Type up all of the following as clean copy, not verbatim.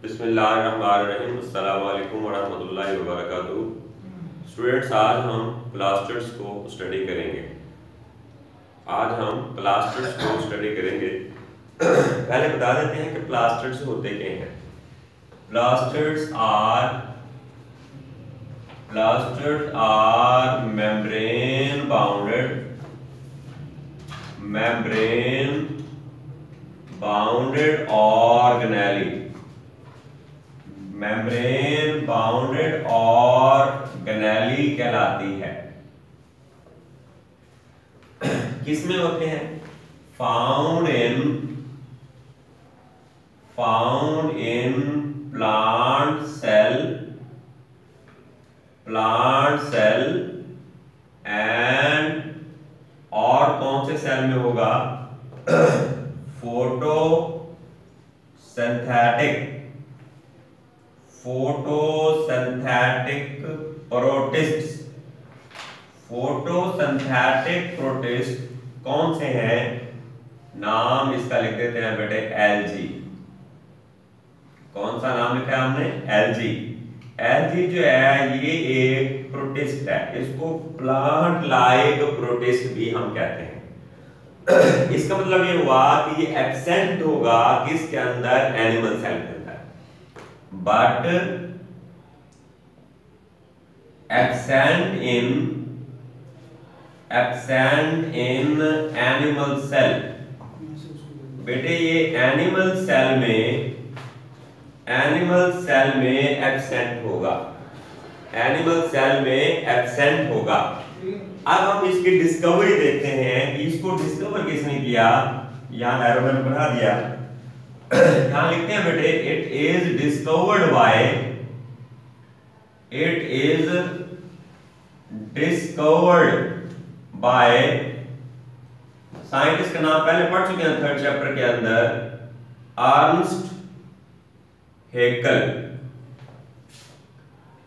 बिस्मिल्लाहिर्रहमानिर्रहीम। अस्सलाम वालेकुम वरहमतुल्लाहि वबरकातुहू। स्टूडेंट्स, आज हम प्लास्टर्स को स्टडी करेंगे। पहले बता देते हैं कि प्लास्टर्स होते क्या हैं। Plastids are membrane bounded organelle कहलाती है। किसमें होते हैं? Found in plant cell and, और कौन से सेल में होगा? फोटोसिंथेटिक प्रोटिस्ट कौन से हैं? नाम इसका लिख देते हैं बेटे, एलजी। कौन सा नाम लिखा है हमने? एलजी। एलजी जो है ये एक प्रोटिस्ट है, इसको प्लांट लाइक प्रोटिस्ट भी हम कहते हैं। इसका मतलब ये हुआ कि ये एब्सेंट होगा किसके अंदर? एनिमल सेल के अंदर। But absent in animal cell. बेटे ये एनिमल सेल में एब्सेंट होगा। अब हम इसकी डिस्कवरी देखते हैं कि इसको डिस्कवर किसने किया। यहां एरो मैंने बना दिया, यहां लिखते हैं बेटे, it is discovered by scientist का नाम पहले पढ़ चुके हैं 3rd चैप्टर के अंदर, अर्नस्ट हेकल।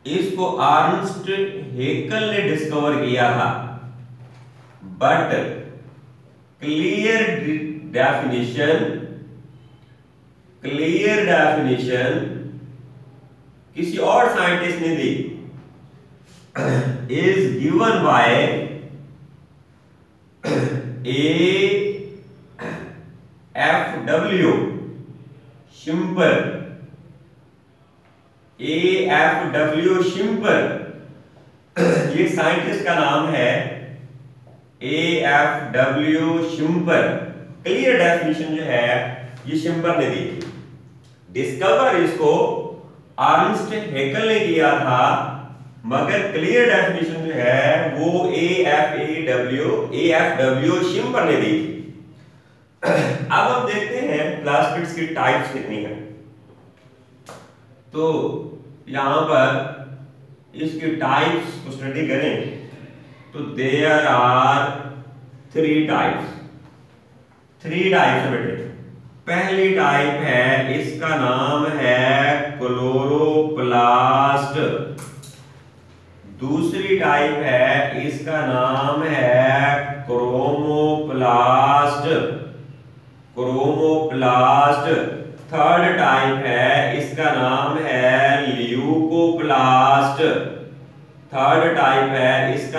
इसको अर्नस्ट हेकल ने डिस्कवर किया था, बट क्लियर डेफिनेशन किसी और साइंटिस्ट ने दी। Is given by AFW Schimper. ये साइंटिस्ट का नाम है AFW शिम्पर। क्लियर डेफिनेशन जो है ये शिम्पर ने दी। डिस्कवर इसको अर्नस्ट हेकल ने किया था, मगर क्लियर डेफिनेशन जो है वो AFW शिम्पर ने दी थी। अब हम देखते हैं प्लास्टिड्स की टाइप्स कितनी है। तो यहां पर इसकी टाइप्स को स्टडी करें तो देयर आर 3 टाइप्स है बेटे। पहली टाइप है, इसका नाम है क्लोरोप्लास्ट। दूसरी टाइप है, इसका नाम है क्रोमोप्लास्ट। थर्ड टाइप है, इसका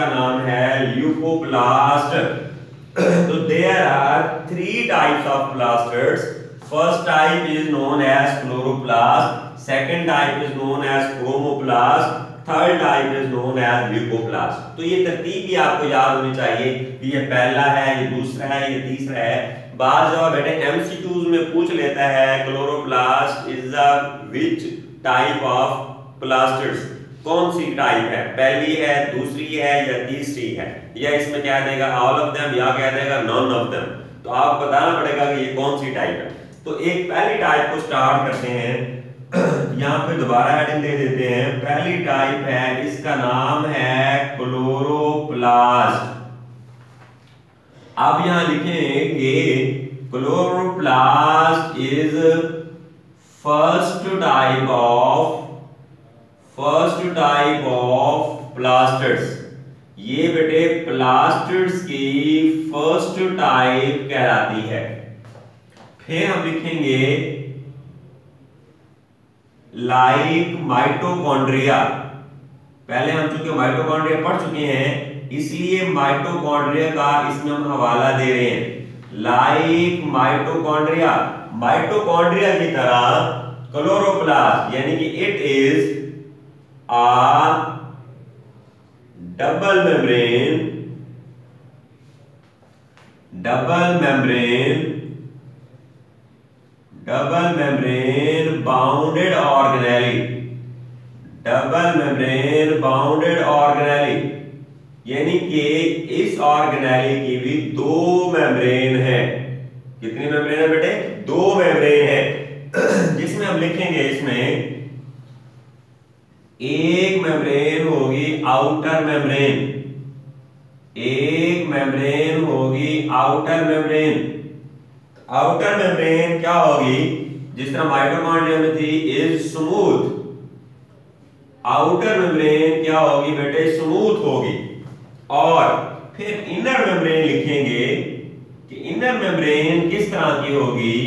नाम है ल्यूकोप्लास्ट। तो there are 3 types of plastids. First type is known as chloroplast, second type is known as chromoplast, third type is known as leucoplast. तो ये तरतीब भी आपको याद होनी चाहिए कि ये पहला है, ये दूसरा है, ये तीसरा है। बार जब बेटे एमसीक्यूज में पूछ लेता है chloroplast is the which type of plasters, कौन सी टाइप है, पहली है, दूसरी है या तीसरी है, या इसमें कह देगा ऑल ऑफ देम या कह देगा नॉन ऑफ देम। तो आप बताना पड़ेगा कि ये कौन सी टाइप है। तो एक पहली टाइप को स्टार्ट करते हैं, यहां पे दोबारा हेडिंग दे देते हैं। पहली टाइप है, इसका नाम है क्लोरोप्लास्ट। अब यहां लिखेंगे chloroplast is first type of plasters. ये बेटे प्लास्टर्स की फर्स्ट टाइप कहलाती है। फिर हम लिखेंगे लाइक माइटोकॉन्ड्रिया। पहले हम चूंकि माइटोकॉन्ड्रिया पढ़ चुके हैं इसलिए माइटोकॉन्ड्रिया का इसमें हम हवाला दे रहे हैं। लाइक माइटोकॉन्ड्रिया, माइटोकॉन्ड्रिया की तरह क्लोरोप्लास्ट यानी कि it is a double membrane bounded organelle, double membrane bounded organelle यानी कि इस ऑर्गेनेली की भी दो मेम्ब्रेन है। कितनी मेम्ब्रेन है बेटे? दो मेम्ब्रेन है, जिसमें हम लिखेंगे इसमें एक मेम्ब्रेन होगी आउटर मेम्ब्रेन, एक मेम्ब्रेन होगी आउटर मेम्ब्रेन। आउटर मेम्ब्रेन क्या होगी? जिस तरह माइटोकॉन्ड्रिया में थी इज स्मूथ, आउटर मेम्ब्रेन क्या होगी बेटे? स्मूथ होगी। और फिर इनर मेम्ब्रेन लिखेंगे कि इनर मेम्ब्रेन किस तरह की होगी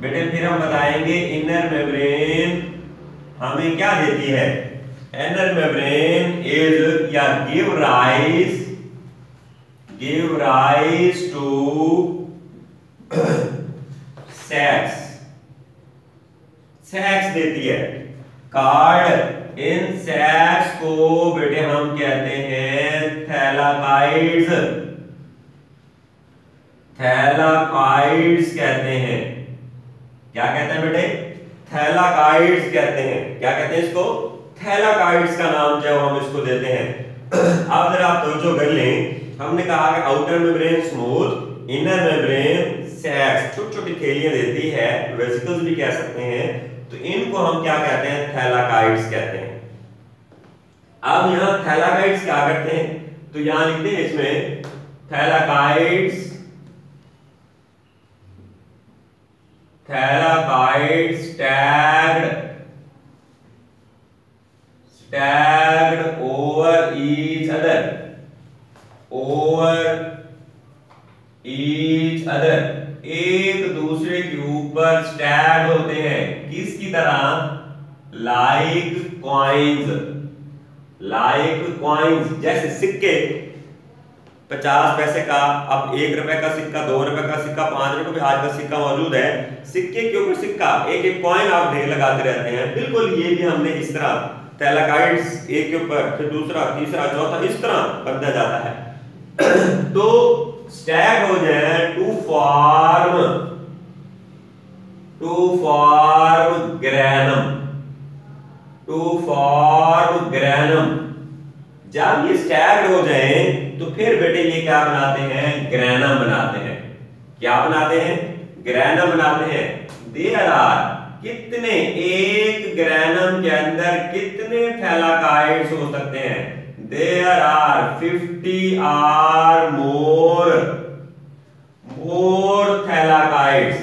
बेटे? फिर हम बताएंगे इनर मेम्ब्रेन हमें क्या देती है। इनर मेम्ब्रेन इज या गिव राइज टू सेक्स देती है। कार्ड इन सेक्स को बेटे हम कहते हैं थैलाकाइड्स कहते हैं। क्या कहते हैं बेटे? थैलाकाइड्स कहते हैं। क्या कहते हैं इसको? थैलाकाइड्स का नाम जो हम इसको देते हैं। अब जरा आप तवज्जो कर लें, हमने कहा कि outer membrane smooth, inner membrane sex, छोटी छोटी थैलियां देती है, वेसिकल्स भी कह सकते हैं, तो इनको हम क्या कहते हैं? थैलाकाइड्स कहते हैं। अब यहां थैलाकाइड्स क्या करते हैं? तो यहां लिखते हैं इसमें थैलाकाइड्स स्टैग्ड ओवर ईच अदर, एक दूसरे के ऊपर स्टैग्ड होते हैं। किसकी तरह? लाइक कॉइन्स, जैसे सिक्के 50 पैसे का, अब 1 रुपए का सिक्का, 2 रुपए का सिक्का, 5 रुपए का आज का सिक्का मौजूद है। सिक्के के ऊपर सिक्का, एक एक कॉइन आप ढेर लगाते रहते हैं। बिल्कुल ये भी हमने इस तरह थैलाकाइड्स एक के ऊपर फिर दूसरा, तीसरा, चौथा इस तरह बनता जाता है। तो स्टैक हो जाए टू फॉर्म ग्रेनम। जब ये स्टैग्ड हो जाए तो फिर बेटे ये क्या बनाते हैं? ग्रेनम बनाते हैं। क्या बनाते हैं? ग्रेनम बनाते हैं। देयर आर, कितने, एक ग्रेनम के अंदर कितने थैलाकाइड्स हो सकते हैं? There are 50 or more thylakoids,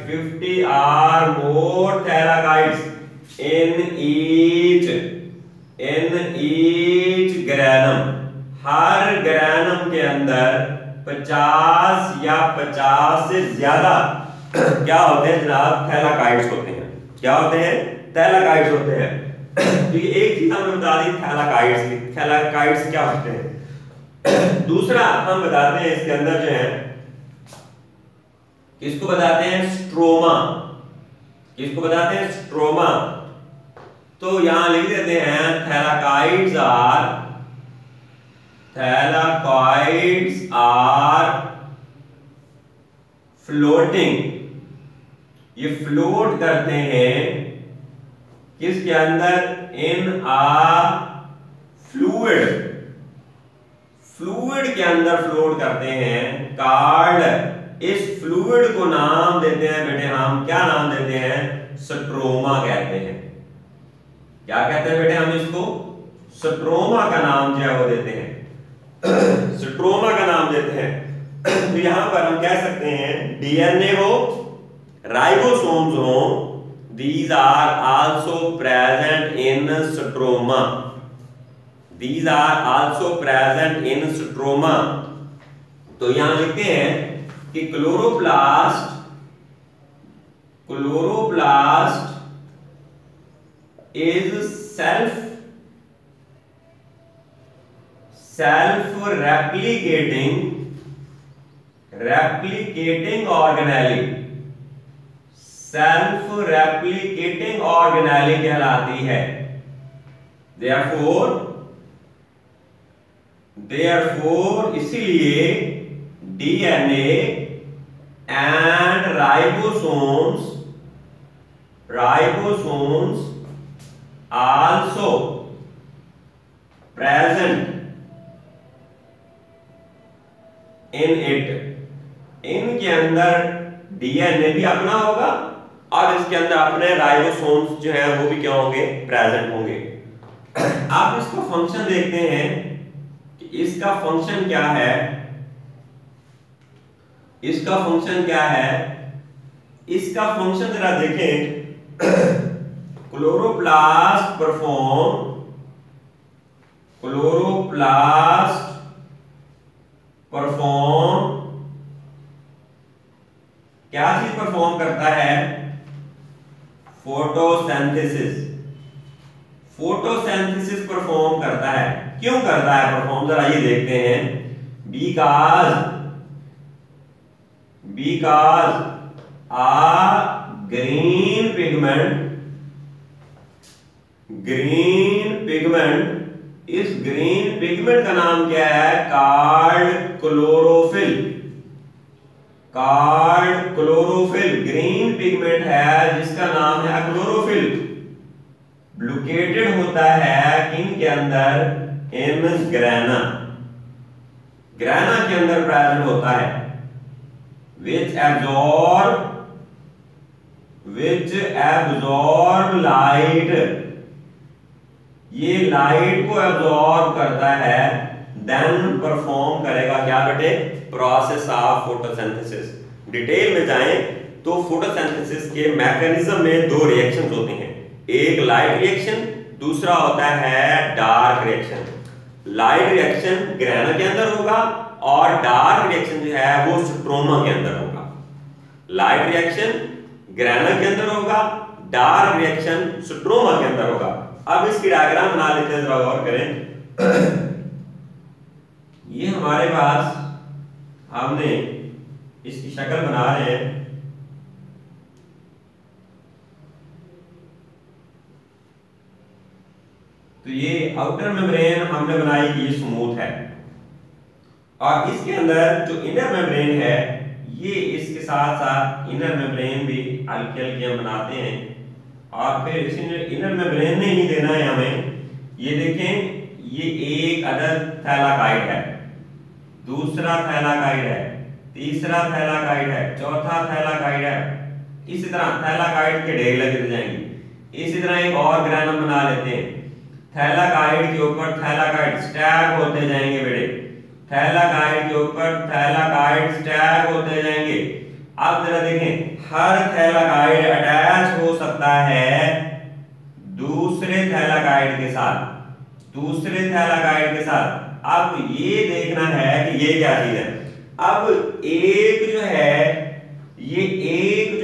50 or more thylakoids in each granum. हर ग्रेनम के अंदर 50 या 50 से ज्यादा क्या होते हैं जनाब? थैलाकाइड्स होते हैं। क्या होते हैं? थैलाकाइड्स होते हैं। तो ये एक चीज हमें बता दी थैलाकाइड्स की। थैलाकाइड्स क्या होते हैं? दूसरा हम बताते हैं इसके अंदर जो है, किसको बताते हैं? स्ट्रोमा। किसको बताते हैं? स्ट्रोमा। तो यहां लिख देते हैं थैलाकाइड्स आर फ्लोटिंग। ये फ्लोट करते हैं किसके अंदर? इन फ्लूइड के अंदर फ्लोट करते हैं। कार्ड इस फ्लूइड को नाम देते हैं बेटे हम, क्या नाम देते हैं? स्ट्रोमा कहते हैं। क्या कहते हैं बेटे हम इसको? स्ट्रोमा का नाम जो है वो देते हैं। स्ट्रोमा का नाम देते हैं। तो यहां पर हम कह सकते हैं डीएनए हो, राइबोसोम्स हो, these are also present in stroma, these are also present in stroma। तो यहां लिखते हैं कि chloroplast chloroplast is self replicating organelle, self replicating organelle कहलाती है। therefore इसीलिए DNA and ribosomes also present in it, इनके अंदर डीएनए भी अपना होगा और इसके अंदर अपने राइबोसोम्स जो है वो भी क्या होंगे, प्रेजेंट होंगे। आप इसका फंक्शन देखते हैं कि इसका फंक्शन क्या है, इसका फंक्शन जरा देखें। क्लोरोप्लास्ट परफॉर्म क्या चीज परफॉर्म करता है, फोटोसिंथेसिस परफॉर्म करता है। क्यों करता है परफॉर्म, जरा ये देखते हैं। बिकॉज आ ग्रीन पिगमेंट, इस ग्रीन पिगमेंट का नाम क्या है, कॉल्ड क्लोरोफिल। ग्रीन पिगमेंट है जिसका नाम है क्लोरोफिल, लोकेटेड होता है किन के अंदर, इन ग्रेना के अंदर प्रेजेंट होता है। which absorb light, ये लाइट को एब्जॉर्ब करता है, देन परफॉर्म करेगा क्या बेटे, प्रोसेस ऑफ फोटोसिंथेसिस। डिटेल में जाएं तो फोटोसिंथेसिस के मैकेनिज्म में दो रिएक्शंस होते हैं, एक लाइट रिएक्शन, दूसरा होता है dark reaction. Light reaction grana के अंदर होगा और डार्क रिएक्शन जो है वो स्ट्रोमा के अंदर होगा। लाइट रिएक्शन ग्रेना के अंदर होगा, डार्क रिएक्शन स्ट्रोमा के अंदर होगा। अब इसकी डायग्राम बना लेते हैं, जरा गौर करें। ये हमारे पास हमने इसकी शक्ल बना रहे हैं। तो ये आउटर मेम्ब्रेन हमने बनाई कि ये स्मूथ है और इसके अंदर जो इनर मेम्ब्रेन है ये इसके साथ साथ इनर मेम्ब्रेन भी हल्के हल्के हम बनाते हैं। और फिर इस इनर मेम्ब्रेन ने ही देना है हमें। ये देखें, ये एक अदद थैलाकाइड है, दूसरा थैलाकाइड है, तीसरा थैलाकाइड है, चौथा थैलाकाइड है। इसी तरह थैलाकाइड के ढेर लगे जाएंगे। इसी तरह एक और ग्रेनम बना लेते हैं, थैलाकाइड के ऊपर थैलाकाइड स्टैक होते जाएंगे बेटे, थैलाकाइड के ऊपर थैलाकाइड स्टैक होते जाएंगे। अब जरा देखें, हर थैलाकाइड अटैच हो सकता है दूसरे थैलाकाइड के साथ। अब ये देखना है कि ये क्या चीज है। अब एक जो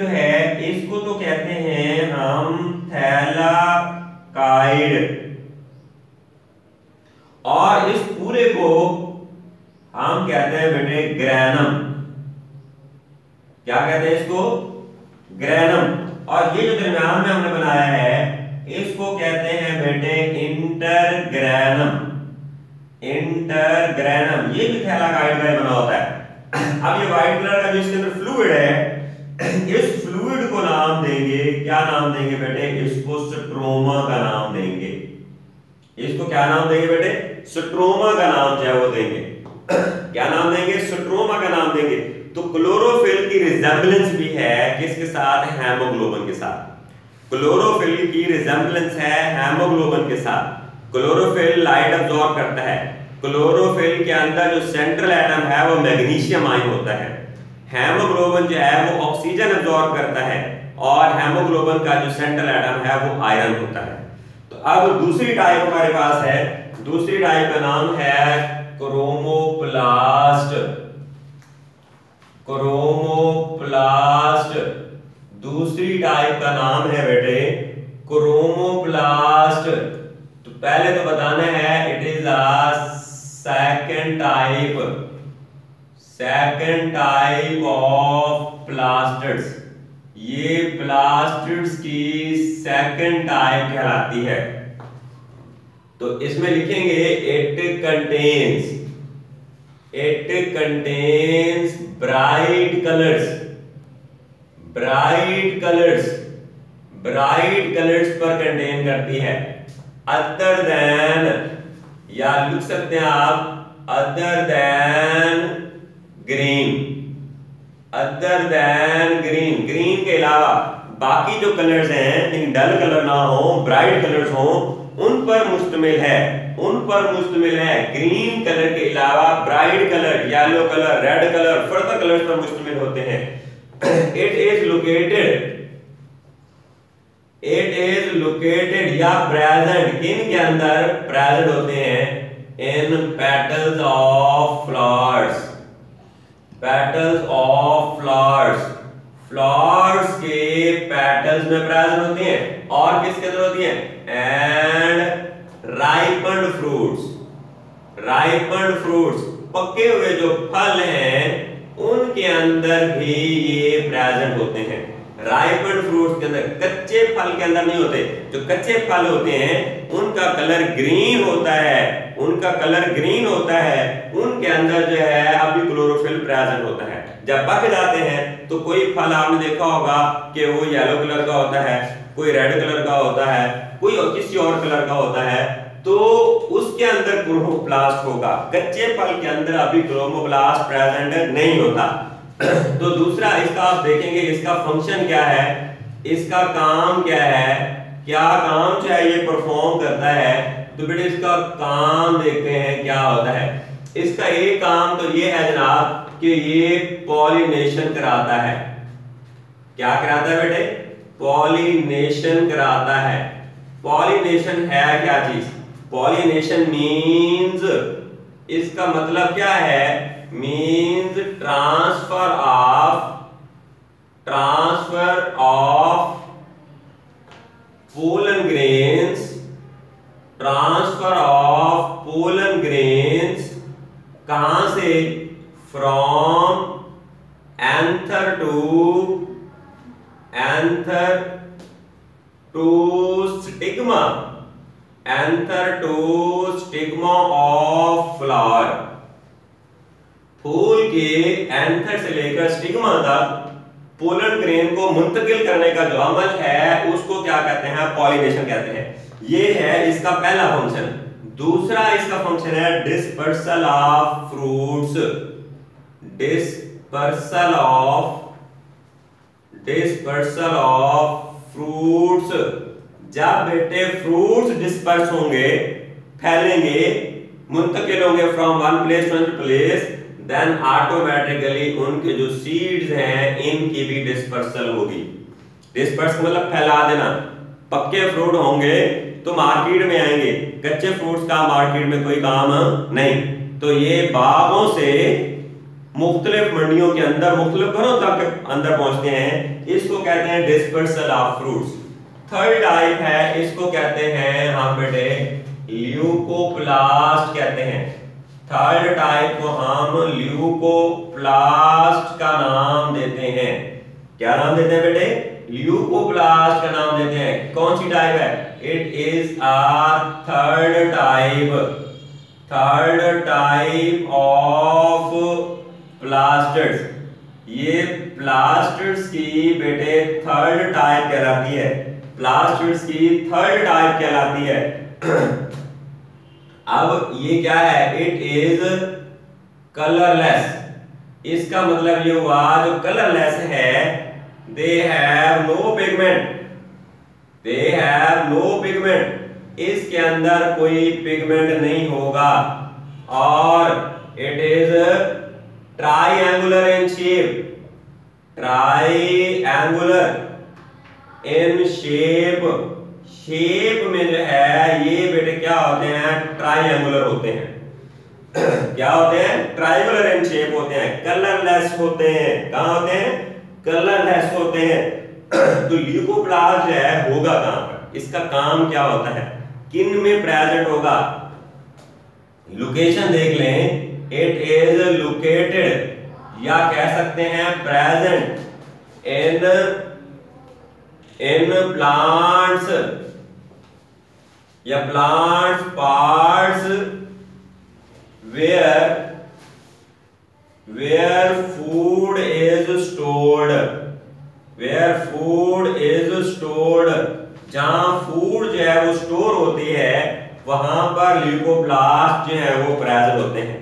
है इसको तो कहते हैं हम थैलाकाइड, और इस पूरे को हम कहते हैं बेटे ग्रेनम। क्या कहते हैं इसको, ग्रेनम। और ये जो दरम्यान में हमने बनाया है इसको कहते हैं बेटे इंटरग्रेनम। ये भी थैलाकाइड का बना होता है। अब ये व्हाइट कलर का जो इसके अंदर फ्लूइड है, इस फ्लूइड को नाम देंगे, क्या नाम देंगे बेटे, इसको स्ट्रोमा का नाम देंगे। इसको क्या नाम देंगे बेटे, स्ट्रोमा का नाम जो है वो देंगे। क्या नाम देंगे, स्ट्रोमा का नाम देंगे। तो क्लोरोफिल की रिजेंबलेंस भी है किसके साथ, हेमोग्लोबिन के साथ। क्लोरोफिल की रिजेंबलेंस है हेमोग्लोबिन के साथ। क्लोरोफिल लाइट अब्सॉर्ब करता है। क्लोरोफिल के अंदर जो सेंट्रल एटम है वो मैग्नीशियम आयन होता है। हेमोग्लोबिन जो है वो ऑक्सीजन अब्सॉर्ब करता है और हेमोग्लोबिन का जो सेंट्रल एटम है वो आयरन होता है। तो अब दूसरी टाइप हमारे पास है, दूसरी टाइप का नाम है क्रोमोप्लास्ट। दूसरी टाइप का नाम है बेटे क्रोमोप्लास्ट। तो पहले तो बताना है it is a second type of plastids. ये प्लास्टिड्स की सेकंड टाइप कहलाती है। तो इसमें लिखेंगे इट कंटेन्स ब्राइट कलर्स पर कंटेन करती है अदर देन, या लिख सकते हैं आप अदर देन ग्रीन के अलावा बाकी जो कलर्स हैं, इन डल कलर ना हो, ब्राइट कलर्स हो, उन पर मुश्तमिल है। ग्रीन कलर के अलावा bright colour, yellow colour, red colour, further colours पर मुश्तमिल होते हैं। इट इज लोकेटेड या प्रेजेंट, किन के अंदर प्रेजेंट होते हैं, इन पेटल्स ऑफ फ्लावर्स। फ्लावर्स के पेटल्स में प्रेजेंट होती हैं, और किसके अंदर होती हैं, एंड राइपन्ड फ्रूट्स, पके हुए जो फल हैं उनके अंदर भी ये प्रेजेंट होते हैं। राइपन्ड फ्रूट्स के अंदर, कच्चे फल के अंदर नहीं होते। जो कच्चे फल होते हैं उनका कलर ग्रीन होता है, उनके अंदर जो है अभी क्लोरोफिल प्रेजेंट होता है। जब पक जाते हैं तो कोई फल आपने देखा होगा कि वो येलो कलर का होता है, कोई रेड कलर का होता है, कोई किसी और कलर का होता है, तो उसके अंदर क्रोमोप्लास्ट होगा। कच्चे फल के अंदर अभी क्रोमोप्लास्ट प्रेजेंट नहीं होता। तो दूसरा इसका आप देखेंगे, इसका फंक्शन क्या है, इसका काम क्या है, क्या काम जो है ये परफॉर्म करता है। तो बेटे इसका काम देखते हैं क्या होता है। इसका एक काम तो ये है जनाब कि ये पॉलिनेशन कराता है। क्या कराता है बेटे, पॉलिनेशन कराता है। पॉलिनेशन है क्या चीज, पॉलिनेशन मीन्स, इसका मतलब क्या है, means transfer of pollen grains, कहां से, from anther to stigma of flower. फूल के एंथर से लेकर स्टिग्मा तक पोलन ग्रेन को मुंतकिल करने का जो अमल है उसको क्या कहते हैं, पॉलिनेशन कहते हैं। ये है इसका पहला फंक्शन। दूसरा इसका फंक्शन है डिस्पर्सल ऑफ फ्रूट्स। जब बेटे फ्रूट्स डिस्पर्स होंगे, फैलेंगे, मुंतकिल होंगे from one place to another place, then automatically उनके जो सीड्स हैं इनकी भी डिस्पर्सल होगी। डिस्पर्स मतलब फैला देना। पक्के फ्रूट होंगे तो मार्केट में आएंगे, कच्चे फ्रूट्स का मार्केट में कोई काम नहीं। तो ये बागों से मुख्तलिफ मंडियों के अंदर मुख्तलिफ घरों तक अंदर पहुंचते हैं, इसको कहते हैं dispersal of fruits. Third type है, इसको कहते हैं हम बेटे ल्यूकोप्लास्ट कहते हैं। थर्ड टाइप को हम ल्यूकोप्लास्ट का नाम देते हैं। क्या नाम देते हैं बेटे, ल्यूकोप्लास्ट का नाम देते हैं। कौन सी टाइप है, it is a third type of plastids. ये प्लास्टिड्स की बेटे थर्ड टाइप कहलाती है, प्लास्टिड्स की थर्ड टाइप कहलाती है। अब ये क्या है, इट इज कलरलेस। इसका मतलब ये हुआ जो कलरलेस है, दे हैव नो पिगमेंट, इसके अंदर कोई पिगमेंट नहीं होगा। और it is triangular in shape में जो है ये बेटे क्या होते हैं, ट्राइएंगुलर होते हैं। क्या होते हैं, ट्राइएंगुलर इन शेप होते हैं, कलरलेस होते हैं। कहां होते हैं, कलरलेस होते हैं। तो ल्यूकोप्लास्ट जो है होगा कहां पर, इसका काम क्या होता है, किन में प्रेजेंट होगा, लोकेशन देख लें, इट इज लोकेटेड या कह सकते हैं प्रेजेंट इन प्लांट्स या plants parts where food is stored, जहां फूड जो है वो स्टोर होती है वहां पर ल्यूकोप्लास्ट जो है वो प्रेजेंट होते हैं।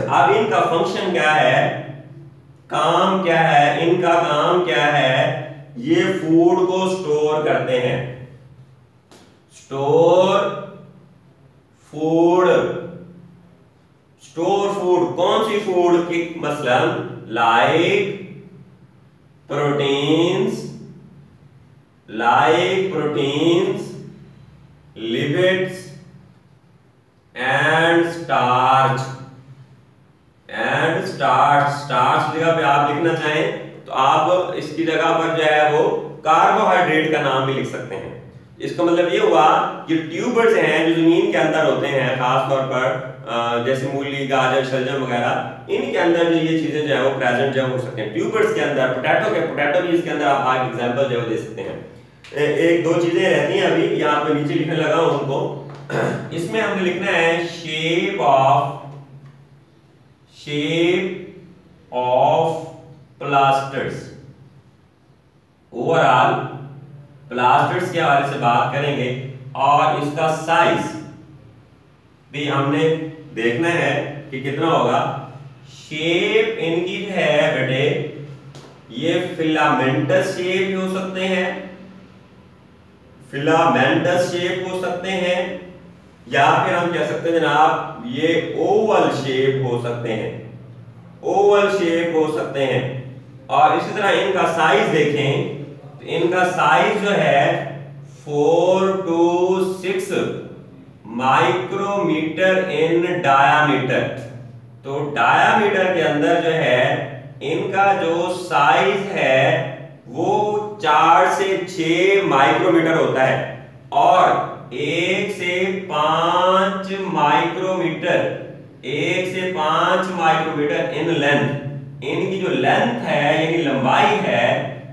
अब इनका फंक्शन क्या है, काम क्या है, इनका काम क्या है, ये फूड को स्टोर करते हैं, स्टोर फूड, कौन सी फूड की, मसलन like proteins, lipids and starch जगह पे आप लिखना चाहें तो आप इसकी जगह पर जो है वो कार्बोहाइड्रेट का नाम भी लिख सकते हैं। इसका मतलब ये हुआ कि ट्यूबर्स हैं जो जमीन के अंदर होते हैं, खास तौर पर जैसे मूली, गाजर, शलजम वगैरह, इनके अंदर जो ये चीजें जो है वो प्रेजेंट जो हो सकते हैं। ट्यूबर्स के अंदर पोटैटो भी इसके अंदर आप एक एग्जांपल जो दे सकते हैं। एक दो चीजें रहती हैं, अभी यहाँ पे नीचे लिखने लगा हूं उनको। इसमें हमने लिखना है shape of plasters. Overall plasters के हवाले से बात करेंगे और इसका साइज भी हमने देखना है कि कितना होगा। शेप इनकी जो है बेटे, ये फिलामेंटस शेप भी हो सकते हैं, या फिर हम कह सकते हैं जनाब ये ओवल शेप हो सकते हैं, और इसी तरह इनका साइज देखें तो इनका साइज जो है 4 to 6 माइक्रोमीटर इन डायामीटर। तो डायामीटर के अंदर जो है इनका जो साइज है वो 4 से 6 माइक्रोमीटर होता है, और 1 से 5 माइक्रोमीटर इन लेंथ। इनकी जो लेंथ है यानी लंबाई है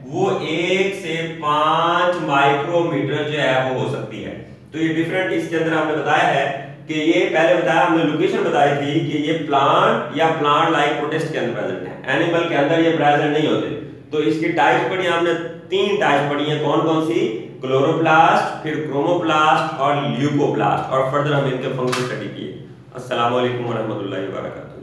वो 1 से 5 माइक्रोमीटर जो है वो हो सकती है। तो ये डिफरेंट इसके अंदर हमने बताया है कि ये पहले बताया हमने लोकेशन बताई थी कि ये प्लांट या प्लांट लाइक प्रोटिस्ट के अंदर प्रेजेंट है, एनिमल के अंदर ये प्रेजेंट नहीं होते। तो इसकी टाइप्स पढ़ी हमने, 3 टाइप्स पढ़ी हैं, कौन कौन सी, क्लोरोप्लास्ट, फिर क्रोमोप्लास्ट और ल्यूकोप्लास्ट, और फर्दर हम इनके फंक्शन स्टडी किए। अस्सलाम वालेकुम व रहमतुल्लाहि व बरकातहू।